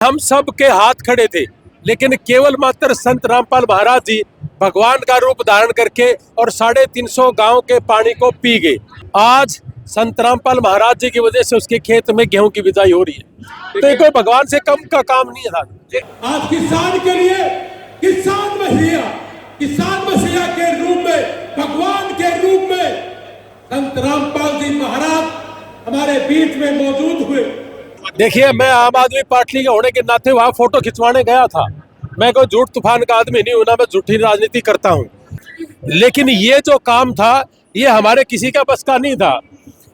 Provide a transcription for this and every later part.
हम सब के हाथ खड़े थे, लेकिन केवल मात्र संत रामपाल महाराज जी भगवान का रूप धारण करके और 350 गांव के पानी को पी गए। आज संत रामपाल महाराज जी की वजह से उसके खेत में गेहूं की बिजाई हो रही है, तो ये कोई भगवान से कम का काम नहीं है। आज किसान के लिए किसान मसीहा के रूप में, भगवान के रूप में संत रामपाल जी महाराज हमारे बीच में मौजूद हुए। देखिए, मैं आम आदमी पार्टी के होने के नाते वहाँ फोटो खिंचवाने गया था। मैं कोई झूठ तूफान का आदमी नहीं हूं, ना मैं झूठी राजनीति करता हूँ, लेकिन ये जो काम था ये हमारे किसी का बस का नहीं था।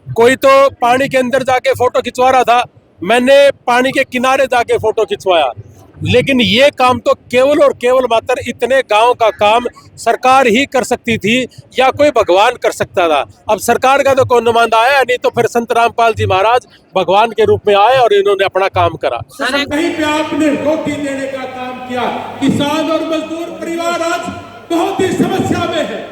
कोई तो पानी के अंदर जाके फोटो खिंचवा रहा था, मैंने पानी के किनारे जाके फोटो खिंचवाया। लेकिन ये काम तो केवल और केवल मात्र इतने गांव का काम सरकार ही कर सकती थी या कोई भगवान कर सकता था। अब सरकार का तो कोई नुमाइंदा आया नहीं, तो फिर संत रामपाल जी महाराज भगवान के रूप में आए और इन्होंने अपना काम करा। कहीं पे आपने रोटी देने का काम किया। किसान और मजदूर परिवार आज बहुत ही समस्या में है।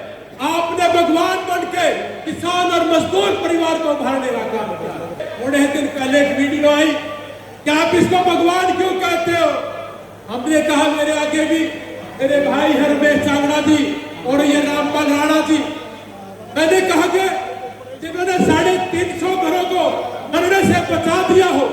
आपने भगवान बन के किसान और मजदूर परिवार को उभारने का काम किया। थोड़े दिन पहले एक वीडियो आई कि आप इसको भगवान क्यों कहते हो। हमने कहा, मेरे आगे भी मेरे भाई हरमेश चावड़ा जी और ये रामपाल राणा जी, मैंने कहा कि जिन्होंने 350 घरों को मरने से बचा दिया हो,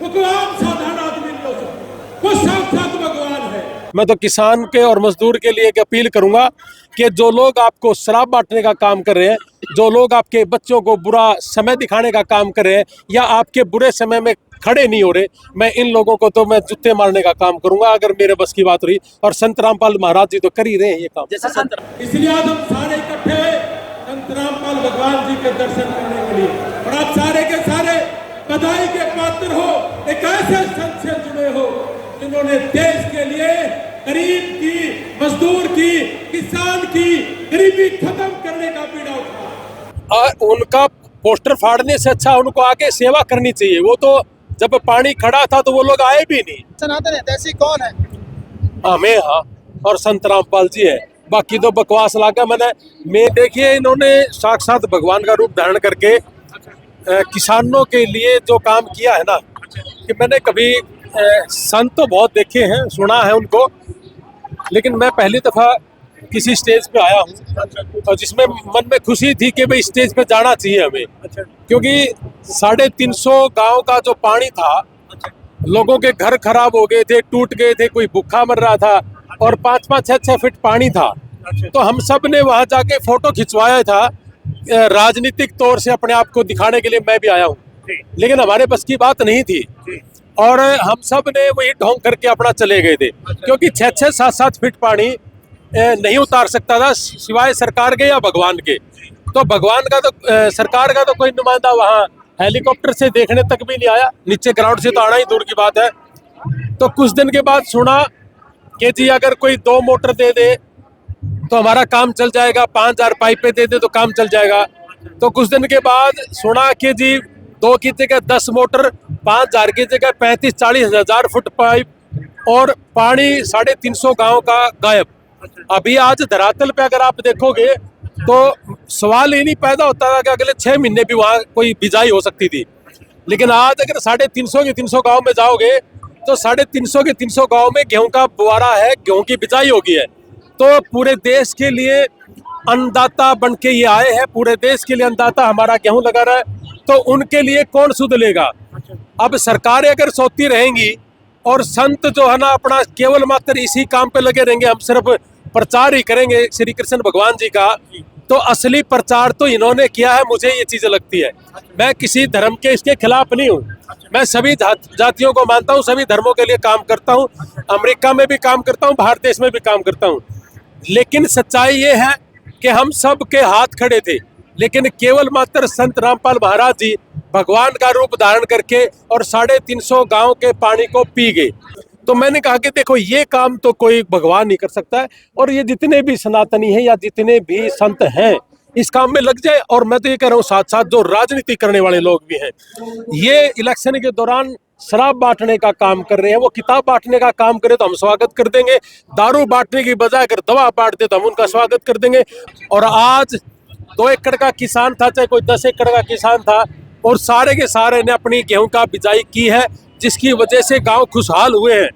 वो कोई आम साधारण आदमी नहीं हो सकता, वो साक्षात भगवान है। मैं तो किसान के और मजदूर के लिए एक अपील करूंगा कि जो लोग आपको शराब बांटने का काम कर रहे हैं, जो लोग आपके बच्चों को बुरा समय दिखाने का काम कर रहे हैं या आपके बुरे समय में खड़े नहीं हो रहे, मैं इन लोगों को तो मैं जूते मारने का काम करूंगा अगर मेरे बस की बात रही। और संत रामपाल महाराज जी तो कर ही रहे हैं ये काम। जैसे संत, इसलिए आज हम सारे इकट्ठे हुए संत रामपाल भगवान जी के दर्शन करने के लिए। और आप सारे के सारे बधाई के पात्र हो, एक ऐसे संत से जुड़े हो जिन्होंने देश के लिए गरीब की, मजदूर की, किसान की गरीबी खत्म करने का बीड़ा उठाया। और उनका पोस्टर फाड़ने से अच्छा उनको आगे सेवा करनी चाहिए। वो तो जब पानी खड़ा था तो वो लोग आए भी नहीं। सनातन हितैषी कौन है? हमें, हाँ, और संत रामपाल जी है, बाकी तो बकवास लागा मैं देखिए, इन्होंने साक्षात भगवान का रूप धारण करके किसानों के लिए जो काम किया है ना, कि मैंने कभी संत तो बहुत देखे हैं, सुना है उनको, लेकिन मैं पहली दफा किसी स्टेज पे आया हूँ और जिसमें मन में खुशी थी कि भाई स्टेज पे जाना चाहिए हमें, क्योंकि 350 गांव का जो पानी था, लोगों के घर खराब हो गए थे, टूट गए थे, कोई भूखा मर रहा था और 5-5, 6-6 फीट पानी था। तो हम सब ने वहां जाके फोटो खिंचवाया था, राजनीतिक तौर से अपने आप को दिखाने के लिए मैं भी आया हूँ, लेकिन हमारे बस की बात नहीं थी और हम सब ने वही ढोंग करके अपना चले गए थे, क्योंकि 6-6, 7-7 फीट पानी नहीं उतार सकता था सिवाय सरकार के या भगवान के। तो भगवान का तो सरकार का तो कोई नुमाइंदा वहाँ हेलीकॉप्टर से देखने तक भी नहीं आया, नीचे ग्राउंड से तो आना ही दूर की बात है। तो कुछ दिन के बाद सुना कि जी अगर कोई 2 मोटर दे दे तो हमारा काम चल जाएगा, 5000 पाइपें दे दे तो काम चल जाएगा। तो कुछ दिन के बाद सुना कि जी 2 की जगह 10 मोटर, 5000 की जगह 35-40 हजार फुट पाइप और पानी 350 गाँव का गायब। अभी आज धरातल पे अगर आप देखोगे तो सवाल ही नहीं पैदा होता था कि अगले 6 महीने भी वहाँ कोई बिजाई हो सकती थी, लेकिन आज अगर 350 के 300 गांव में जाओगे तो 350 के 300 गांव में गेहूं का बुआरा है, गेहूं की बिजाई होगी है। तो पूरे देश के लिए अन्नदाता बन के ये आए हैं, पूरे देश के लिए अन्नदाता हमारा गेहूं लगा रहा है, तो उनके लिए कौन सुध लेगा। अब सरकारें अगर सोती रहेंगी और संत जो है ना अपना केवल मात्र इसी काम पे लगे रहेंगे, हम सिर्फ प्रचार ही करेंगे श्री कृष्ण भगवान जी का, तो असली प्रचार तो इन्होंने किया है, मुझे ये चीज लगती है। मैं किसी धर्म के इसके खिलाफ नहीं हूँ, मैं सभी जातियों को मानता हूँ, सभी धर्मों के लिए काम करता हूँ, अमेरिका में भी काम करता हूँ, भारत देश में भी काम करता हूँ, लेकिन सच्चाई ये है कि हम सब के हाथ खड़े थे, लेकिन केवल मात्र संत रामपाल महाराज जी भगवान का रूप धारण करके और 350 गांव के पानी को पी गए। तो मैंने कहा कि देखो ये काम तो कोई भगवान नहीं कर सकता है, और ये जितने भी सनातनी हैं या जितने भी संत हैं इस काम में लग जाए। और मैं तो ये कह रहा हूँ साथ साथ जो राजनीति करने वाले लोग भी हैं, ये इलेक्शन के दौरान शराब बांटने का काम कर रहे हैं, वो किताब बांटने का काम करे तो हम स्वागत कर देंगे, दारू बांटने की बजाय अगर दवा बांट दे तो हम उनका स्वागत कर देंगे। और आज 2 एकड़ का किसान था, चाहे कोई 10 एकड़ का किसान था, और सारे के सारे ने अपनी गेहूं का बिजाई की है जिसकी वजह से गांव खुशहाल हुए हैं।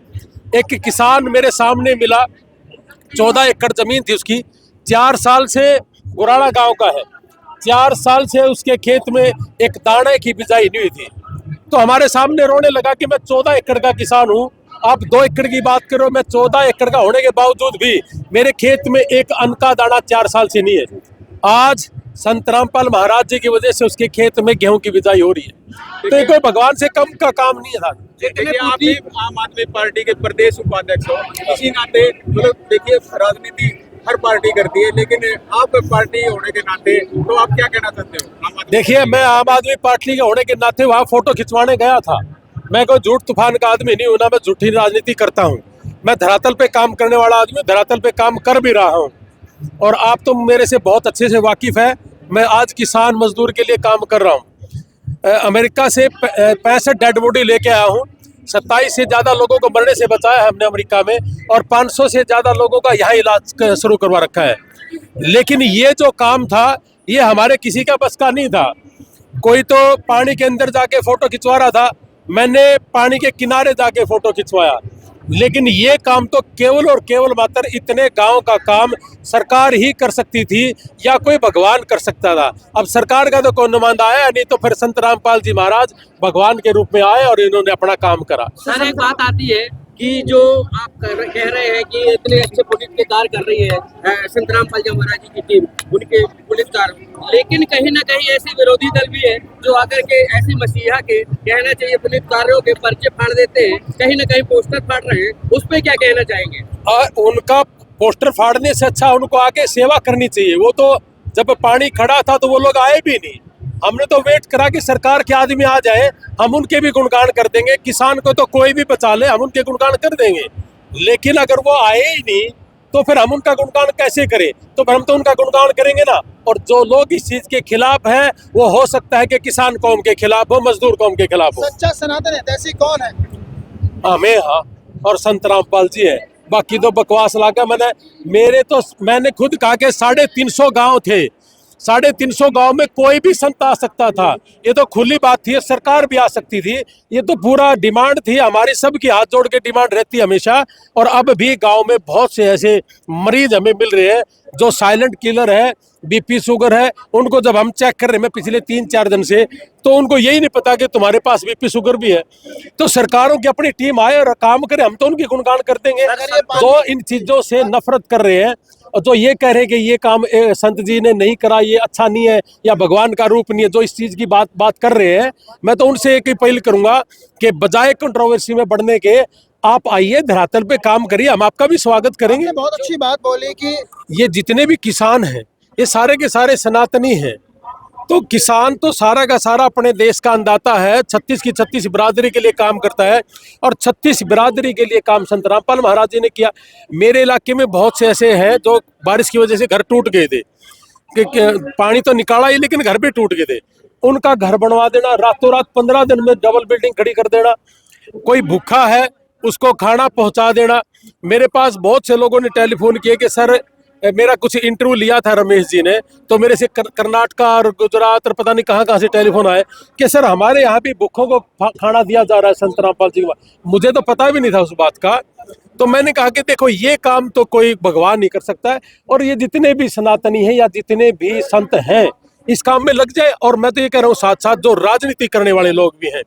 एक किसान मेरे सामने मिला, 14 एकड़ जमीन थी उसकी, 4 साल से गुराड़ा गांव का है, 4 साल से उसके खेत में एक दाने की बिजाई नहीं हुई थी। तो हमारे सामने रोने लगा कि मैं 14 एकड़ का किसान हूँ, आप 2 एकड़ की बात करो, मैं 14 एकड़ का होने के बावजूद भी मेरे खेत में एक अन्न का दाना 4 साल से नहीं है। आज संत रामपाल महाराज जी की वजह से उसके खेत में गेहूं की बिजाई हो रही है। तो ये कोई भगवान से कम का काम नहीं है। देखिए, आप भी आम आदमी पार्टी के प्रदेश उपाध्यक्ष हो, इसी नाते मतलब देखिए राजनीति हर पार्टी करती है, लेकिन आप पार्टी होने के नाते तो आप क्या कहना चाहते हो? देखिए, मैं आम आदमी पार्टी के होने के नाते वहाँ फोटो खिंचवाने गया था। मैं कोई झूठ तूफान का आदमी नहीं हूँ, ना मैं झूठी राजनीति करता हूँ। मैं धरातल पे काम करने वाला आदमी, धरातल पे काम कर भी रहा हूँ। और आप तो मेरे से बहुत अच्छे से वाकिफ है, मैं आज किसान मजदूर के लिए काम कर रहा हूँ। अमेरिका से 65 डेड बॉडी लेके आया हूँ, 27 से ज़्यादा लोगों को मरने से बचाया है हमने अमेरिका में, और 500 से ज़्यादा लोगों का यहाँ इलाज शुरू करवा रखा है। लेकिन ये जो काम था ये हमारे किसी का बस का नहीं था। कोई तो पानी के अंदर जाके फ़ोटो खिंचवा रहा था, मैंने पानी के किनारे जाके फ़ोटो खिंचवाया। लेकिन ये काम तो केवल और केवल मात्र इतने गांव का काम सरकार ही कर सकती थी, या कोई भगवान कर सकता था। अब सरकार का तो कोई नुमाइंदा आया नहीं, तो फिर संत रामपाल जी महाराज भगवान के रूप में आए और इन्होंने अपना काम करा। सर, एक बात आती है कि जो आप कह रहे हैं कि इतने अच्छे पुलिस के कार्य कर रही है संत रामपाल जी महाराज जी की टीम, उनके पुलिस कार्य, लेकिन कहीं ना कहीं ऐसे विरोधी दल भी है जो आकर के ऐसे मसीहा के कहना चाहिए पुलिस कार्यों के पर्चे फाड़ देते हैं, कहीं ना कहीं पोस्टर फाड़ रहे हैं, उस पर क्या कहना चाहेंगे? और उनका पोस्टर फाड़ने से अच्छा उनको आके सेवा करनी चाहिए। वो तो जब पानी खड़ा था तो वो लोग आए भी नहीं, हमने तो वेट करा कि सरकार के आदमी आ जाए, हम उनके भी गुणगान कर देंगे। किसान को तो कोई भी बचा ले, हम उनके गुणगान कर देंगे। लेकिन अगर वो आए ही नहीं तो फिर हम उनका गुणगान कैसे करें? तो फिर हम तो उनका गुणगान करेंगे ना। और जो लोग इस चीज के खिलाफ हैं, वो हो सकता है कि किसान कौम के खिलाफ हो, मजदूर कौम के खिलाफ हो। सच्चा सनातन हितैषी कौन है? हमें, हाँ, और संत रामपाल जी है, बाकी तो बकवास लागा। मैंने खुद कहा कि 350 गांव थे, 350 गांव में कोई भी संत आ सकता था। ये तो खुली बात थी, सरकार भी आ सकती थी। ये तो पूरा डिमांड थी हमारी, सबकी हाथ जोड़ के डिमांड रहती है हमेशा। और अब भी गांव में बहुत से ऐसे मरीज हमें मिल रहे हैं जो साइलेंट किलर है, बीपी शुगर है। उनको जब हम चेक कर रहे हैं पिछले 3-4 दिन से, तो उनको यही नहीं पता कि तुम्हारे पास बीपी शुगर भी है। तो सरकारों की अपनी टीम आए और काम करे, हम तो उनकी गुणगान कर देंगे। जो इन चीजों से नफरत कर रहे हैं और जो ये कह रहे हैं कि ये काम संत जी ने नहीं करा, ये अच्छा नहीं है या भगवान का रूप नहीं है, जो इस चीज की बात कर रहे हैं, मैं तो उनसे एक ही अपील करूंगा कि बजाय कंट्रोवर्सी में बढ़ने के आप आइए, धरातल पे काम करिए, हम आपका भी स्वागत करेंगे। बहुत अच्छी बात बोली कि ये जितने भी किसान हैं ये सारे के सारे सनातनी हैं। तो किसान तो सारा का सारा अपने देश का अन्नदाता है, 36 की 36 बिरादरी के लिए काम करता है, और 36 बिरादरी के लिए काम संत रामपाल महाराज जी ने किया। मेरे इलाके में बहुत से ऐसे हैं जो बारिश की वजह से घर टूट गए थे, कि पानी तो निकाला ही लेकिन घर भी टूट गए थे। उनका घर बनवा देना, रातों रात 15 दिन में डबल बिल्डिंग खड़ी कर देना। कोई भूखा है उसको खाना पहुंचा देना। मेरे पास बहुत से लोगों ने टेलीफोन किए कि सर, मेरा कुछ इंटरव्यू लिया था रमेश जी ने, तो मेरे से कर्नाटक और गुजरात और पता नहीं कहाँ से टेलीफोन आए कि सर हमारे यहाँ भी भूखों को खाना दिया जा रहा है संत रामपाल जी का। मुझे तो पता भी नहीं था उस बात का। तो मैंने कहा कि देखो, ये काम तो कोई भगवान नहीं कर सकता है, और ये जितने भी सनातनी हैं या जितने भी संत हैं इस काम में लग जाए। और मैं तो ये कह रहा हूँ, साथ साथ जो राजनीति करने वाले लोग भी हैं,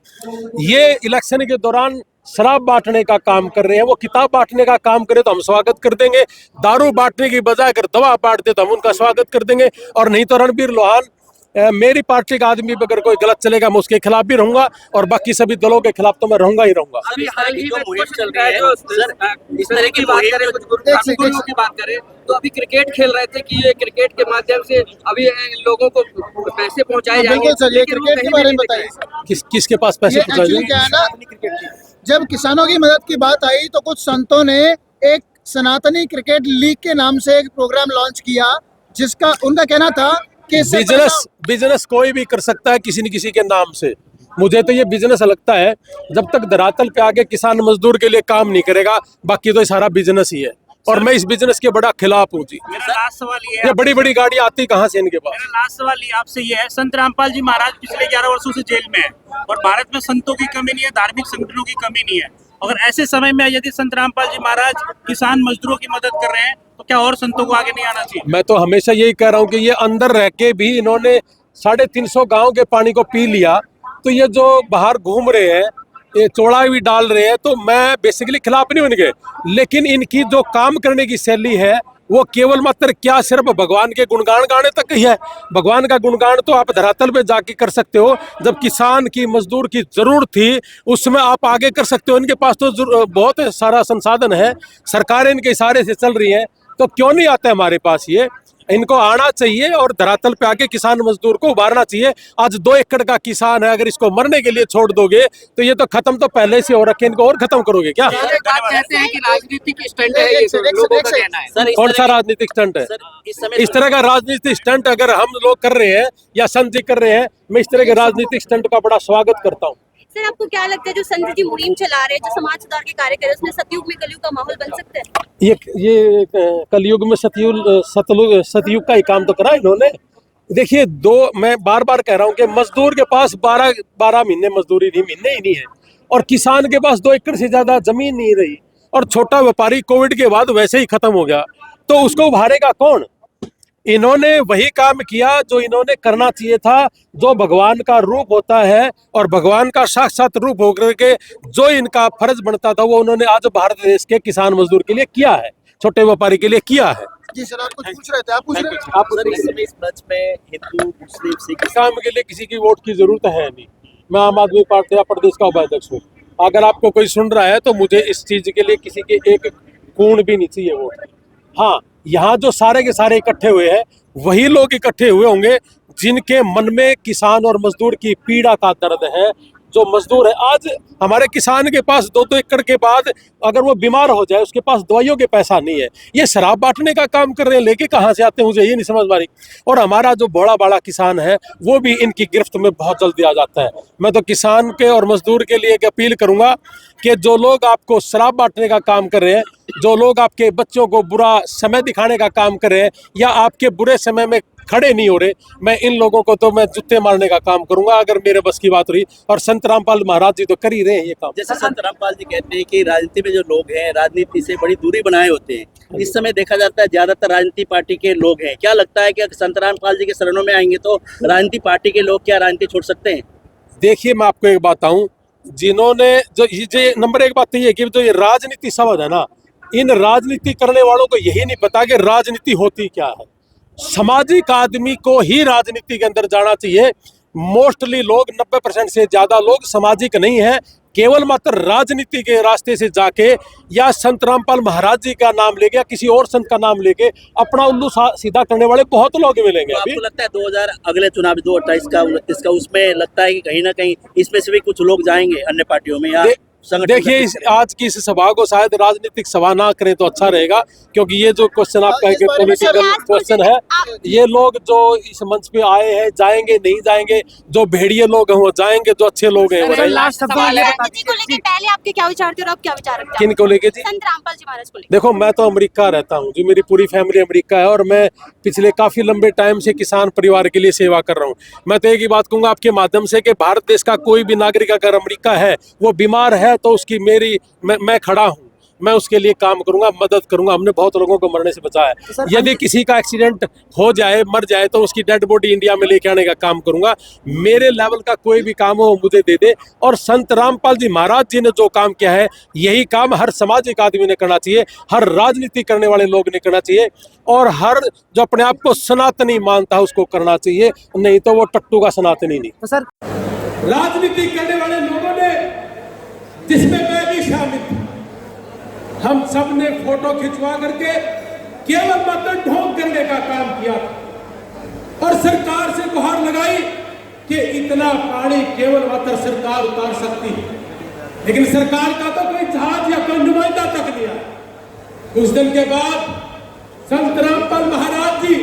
ये इलेक्शन के दौरान शराब बांटने का काम कर रहे हैं, वो किताब बांटने का काम करे तो हम स्वागत कर देंगे। दारू बांटने की बजाय अगर दवा बांट दे तो हम उनका स्वागत कर देंगे। और नहीं तो रणबीर लोहान, मेरी पार्टी का आदमी अगर कोई गलत चलेगा मैं उसके खिलाफ भी रहूंगा, और बाकी सभी दलों के खिलाफ तो मैं रहूंगा ही रहूंगा। अभी हाल ही में मुहिम चल रही है, इस तरह की बात करें, कुछ गुरुओं की बात करें, तो अभी क्रिकेट खेल रहे थे कि ये क्रिकेट के माध्यम से अभी लोगों को पैसे पहुंचाए जाएंगे। बिल्कुल सर, ये क्रिकेट के बारे में बताइए। किसके पास पैसे पहुंचाए एक्चुअली क्या है ना, जब किसानों की मदद की बात आई तो कुछ संतों ने एक सनातनी क्रिकेट लीग के नाम से एक प्रोग्राम लॉन्च किया, जिसका उनका कहना था कि बिजनेस कोई भी कर सकता है किसी न किसी के नाम से। मुझे तो ये बिजनेस लगता है, जब तक धरातल पे आके किसान मजदूर के लिए काम नहीं करेगा, बाकी तो सारा बिजनेस ही है। और मैं इस बिजनेस के बड़ा खिलाफ हूँ जी। मेरा लास्ट सवाल ये ये बड़ी बड़ी गाड़ी आती कहाँ से इनके पास? मेरा लास्ट सवाल ये आपसे ये है, संत रामपाल जी महाराज पिछले 11 वर्षों से जेल में है और भारत में संतों की कमी नहीं है, धार्मिक संगठनों की कमी नहीं है। अगर ऐसे समय में यदि संत रामपाल जी महाराज किसान मजदूरों की मदद कर रहे हैं तो क्या और संतों को आगे नहीं आना चाहिए? मैं तो हमेशा यही कह रहा हूँ कि ये अंदर रह के भी इन्होंने 350 गांव के पानी को पी लिया, तो ये जो बाहर घूम रहे हैं, ये चौड़ा भी डाल रहे हैं, तो मैं बेसिकली खिलाफ नहीं उनके, लेकिन इनकी जो काम करने की शैली है वो केवल मात्र क्या सिर्फ भगवान के गुणगान गाने तक ही है। भगवान का गुणगान तो आप धरातल पे जाके कर सकते हो, जब किसान की मजदूर की जरूरत थी उसमें आप आगे कर सकते हो। इनके पास तो बहुत सारा संसाधन है, सरकारें इनके इशारे से चल रही हैं, तो क्यों नहीं आते हमारे पास? ये इनको आना चाहिए और धरातल पे आके किसान मजदूर को उभारना चाहिए। आज 2 एकड़ का किसान है, अगर इसको मरने के लिए छोड़ दोगे तो ये तो खत्म तो पहले से हो रखे, इनको और खत्म करोगे क्या? कहते हैं कि राजनीतिक स्टंट है ये, लोगों का कहना है सर। कौन सा राजनीतिक स्टंट है? इस तरह का राजनीतिक स्टंट अगर हम लोग कर रहे हैं या संत जी कर रहे हैं, मैं इस तरह के राजनीतिक स्टंट का बड़ा स्वागत करता हूँ। सर आपको क्या लगता है जो संत जी मुहिम चला रहे हैं, जो समाज सुधार के कार्य कर रहे हैं, उसमें सतयुग में कलयुग का माहौल बन सकता है? ये कलयुग में सतयुग का ही काम तो करा इन्होंने। देखिए, मैं बार बार कह रहा हूँ कि मजदूर के पास 12 महीने मजदूरी नहीं, महीने ही नहीं है, और किसान के पास 2 एकड़ से ज्यादा जमीन नहीं रही, और छोटा व्यापारी कोविड के बाद वैसे ही खत्म हो गया, तो उसको उभारेगा कौन? इन्होंने वही काम किया जो इन्होंने करना चाहिए था, जो भगवान का रूप होता है और भगवान का साक्षात रूप होकर के जो इनका फर्ज बनता था वो उन्होंने आज भारत देश के किसान मजदूर के लिए किया है, छोटे व्यापारी के लिए किया है। जी सर, आप कुछ पूछ रहे थे, आप पूछ रहे थे? आप इस मंच में हिंदू मुस्लिम सिख काम के लिए किसी की वोट की जरूरत है नहीं। मैं आम आदमी पार्टी प्रदेश का उपाध्यक्ष हूँ। अगर आपको कोई सुन रहा है तो मुझे इस चीज के लिए किसी के एक कूण भी नहीं चाहिए वोट। हाँ, यहाँ जो सारे के सारे इकट्ठे हुए हैं वही लोग इकट्ठे हुए होंगे जिनके मन में किसान और मजदूर की पीड़ा का दर्द है। जो मजदूर है, आज हमारे किसान के पास 2-2 एकड़ के बाद अगर वो बीमार हो जाए उसके पास दवाइयों के पैसा नहीं है। ये शराब बांटने का काम कर रहे हैं, लेके कहाँ से आते हैं मुझे ये नहीं समझ पा रही। और हमारा जो बड़ा बड़ा किसान है वो भी इनकी गिरफ्त में बहुत जल्दी आ जाता है। मैं तो किसान के और मजदूर के लिए एक अपील करूंगा कि जो लोग आपको शराब बांटने का काम कर रहे हैं, जो लोग आपके बच्चों को बुरा समय दिखाने का काम कर रहे हैं या आपके बुरे समय में खड़े नहीं हो रहे, मैं इन लोगों को तो मैं जूते मारने का काम करूंगा अगर मेरे बस की बात रही। और संत रामपाल महाराज जी तो कर ही रहे हैं ये काम। जैसे संत रामपाल जी कहते हैं कि राजनीति में जो लोग हैं राजनीति से बड़ी दूरी बनाए होते हैं। इस समय देखा जाता है ज्यादातर राजनीति पार्टी के लोग हैं। क्या लगता है कि अगर संत रामपाल जी के शरणों में आएंगे तो राजनीति पार्टी के लोग क्या राजनीति छोड़ सकते हैं? देखिए, मैं आपको एक बात बताऊं, जिन्होंने जो नंबर 1 बात तो ये कि जो ये राजनीति शब्द है ना, इन राजनीति करने वालों को यही नहीं पता कि राजनीति होती क्या है। सामाजिक आदमी को ही राजनीति के अंदर जाना चाहिए। मोस्टली लोग 90% से ज्यादा लोग सामाजिक नहीं है, केवल मात्र राजनीति के रास्ते से जाके या संत रामपाल महाराज जी का नाम लेके या किसी और संत का नाम लेके अपना उल्लू सीधा करने वाले बहुत लोग मिलेंगे। तो आपको लगता है 2000 अगले चुनाव 2028 का 29 का उसमें लगता है कि कहीं ना कहीं इसमें से भी कुछ लोग जाएंगे अन्य पार्टियों में या देखिए, आज की इस सभा को शायद राजनीतिक सभा ना करें तो अच्छा रहेगा, क्योंकि ये जो क्वेश्चन आपका पॉलिटिकल क्वेश्चन है, ये लोग जो इस मंच पे आए हैं जाएंगे नहीं जाएंगे, जो भेड़िए लोग हैं वो जाएंगे, जो अच्छे लोग हैं वो राजनीति को लेकर पहले आपके क्या विचार थे और अब क्या विचार रखते हैं? किन को लेके जी? संत रामपाल जी महाराज को लेकर। देखो, मैं तो अमेरिका रहता हूँ जी, मेरी पूरी फैमिली अमेरिका है और मैं पिछले काफी लंबे टाइम से किसान परिवार के लिए सेवा कर रहा हूँ। मैं तो एक ही बात कहूंगा आपके माध्यम से कि भारत देश का कोई भी नागरिक अगर अमेरिका है, वो बीमार है तो उसकी मैं खड़ा हूँ, मैं उसके लिए काम करूंगा, मदद करूंगा। हमने बहुत लोगों को मरने से बचाया है। यदि किसी का एक्सीडेंट हो जाए, मर जाए, तो उसकी डेड बॉडी इंडिया में लेके आने का काम करूंगा। मेरे लेवल का कोई भी काम हो मुझे दे दे। और संत रामपाल जी महाराज जी ने जो काम किया है, यही काम हर सामाजिक आदमी ने करना चाहिए, हर राजनीति करने वाले लोग ने करना चाहिए, और हर जो अपने आप को सनातनी मानता है उसको करना चाहिए, नहीं तो वो टट्टू का सनातनी नहीं। तो सर, राजनीति करने वाले लोगों ने, जिसमें मैं भी शामिल था, हम सब ने फोटो खिंचवा करके केवल मात्र ढोंग करने का काम किया और सरकार से गुहार लगाई कि इतना पानी केवल मात्र सरकार उतार सकती है, लेकिन सरकार का तो कोई जहाज या कोई नुमाइंदा तक नहीं आया। कुछ दिन के बाद संत रामपाल महाराज जी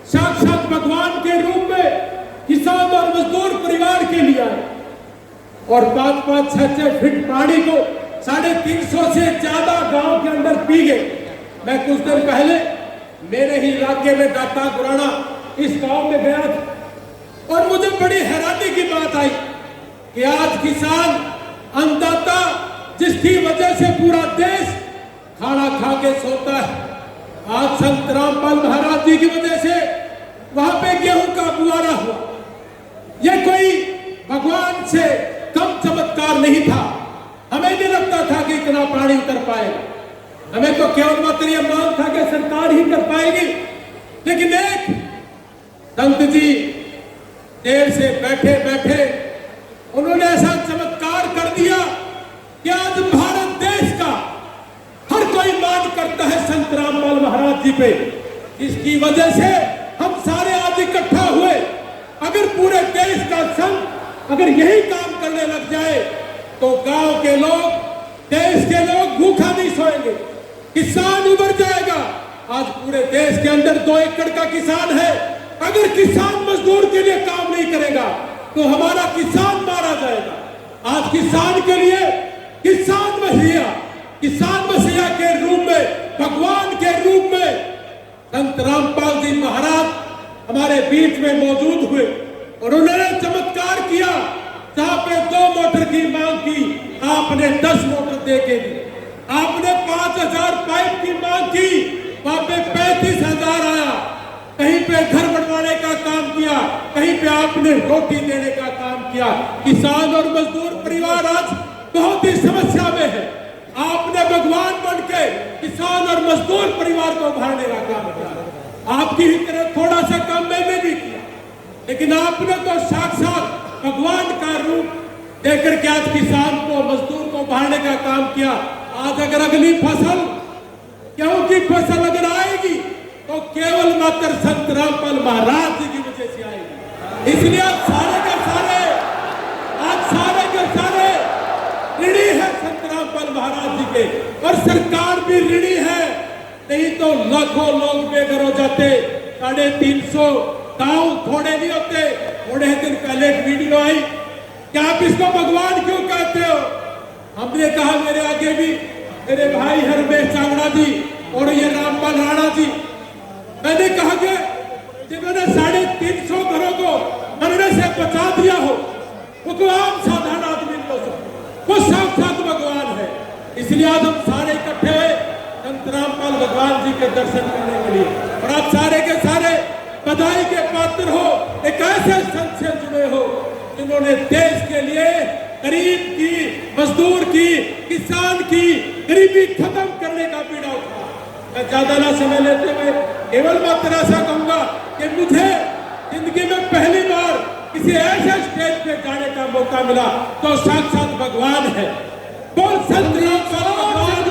साक्षात भगवान के रूप में किसान और मजदूर परिवार के लिए आए और 5-5, 6-6 फीट पानी को 350 से ज्यादा गांव के अंदर पी गए मैं कुछ दिन पहले मेरे ही इलाके में दाता गुराना इस गांव में गया था और मुझे बड़ी हैरानी की बात आई कि आज किसान अन्नदाता जिसकी वजह से पूरा देश खाना खा के सोता है, आज संत रामपाल महाराज जी की वजह से वहां पे गेहूं का बुआरा हुआ। यह कोई भगवान से कम चमत्कार नहीं था। हमें नहीं लगता था कि इतना पानी उतर पाएगा, हमें तो केवल मात्र यह मान था कि सरकार ही कर पाएगी। लेकिन एक संत जी देर से बैठे बैठे उन्होंने ऐसा चमत्कार कर दिया कि आज भारत देश का हर कोई मान करता है संत रामपाल महाराज जी पे। इसकी वजह से हम सारे आज इकट्ठा हुए। अगर पूरे देश का संत अगर यही काम करने लग जाए तो गांव के लोग, देश के लोग भूखा नहीं सोएंगे, किसान उबर जाएगा। आज पूरे देश के अंदर 2 एकड़ का किसान है, अगर किसान मजदूर के लिए काम नहीं करेगा तो हमारा किसान मारा जाएगा। आज किसान के लिए किसान मसीहा के रूप में, भगवान के रूप में संत रामपाल जी महाराज हमारे बीच में मौजूद हुए और उन्होंने चमत्कार किया। जहां पे 2 मोटर की मांग की, आपने 10 मोटर दे के दी। आपने 5000 पाइप की मांग की, वहां पे 35,000 आया। कहीं पे घर बनवाने का काम किया, कहीं पे आपने रोटी देने का काम किया। किसान और मजदूर परिवार आज बहुत ही समस्या में है। आपने भगवान बन के किसान और मजदूर परिवार को उभारने का काम किया। आपकी ही तरह थोड़ा सा काम मैंने भी किया, लेकिन आपने तो साक्षात भगवान का रूप देकर के आज किसान को, मजदूर को उभारने का काम किया। आज अगर अगली फसल, गेहूं की फसल अगर आएगी तो केवल मात्र संत रामपाल महाराज जी की वजह से आएगी। इसलिए आज सारे के सारे ऋणी है संत रामपाल महाराज जी के, और सरकार भी ऋणी है। नहीं तो लाखों लोग बेघर हो जाते। 350 गांव थोड़े नहीं होते। थोड़े दिन पहले एक वीडियो आई कि आप इसको भगवान क्यों कहते हो। हमने कहा, मेरे आगे भी मेरे भाई है रमेश चांगड़ा जी और ये रामपाल राणा जी, मैंने कहा कि जिन्होंने 350 घरों को मरने से बचा दिया हो, वो कोई आम साधारण आदमी नहीं हो सकता, वो साक्षात भगवान है। इसलिए आज हम सारे इकट्ठे हुए संत रामपाल भगवान जी के दर्शन करने के लिए, और आप सारे के सारे बधाई के पात्र हो। एक ऐसे संत से जुड़े हो जिन्होंने देश के लिए गरीब की, मजदूर की, किसान की गरीबी खत्म करने का बीड़ा उठाया। मैं ज्यादा ना समय लेते हुए केवल मात्र ऐसा कहूंगा कि मुझे जिंदगी में पहली बार किसी ऐसे स्टेज पे जाने का मौका मिला तो साक्षात भगवान है। बोल संत रामपाल भगवान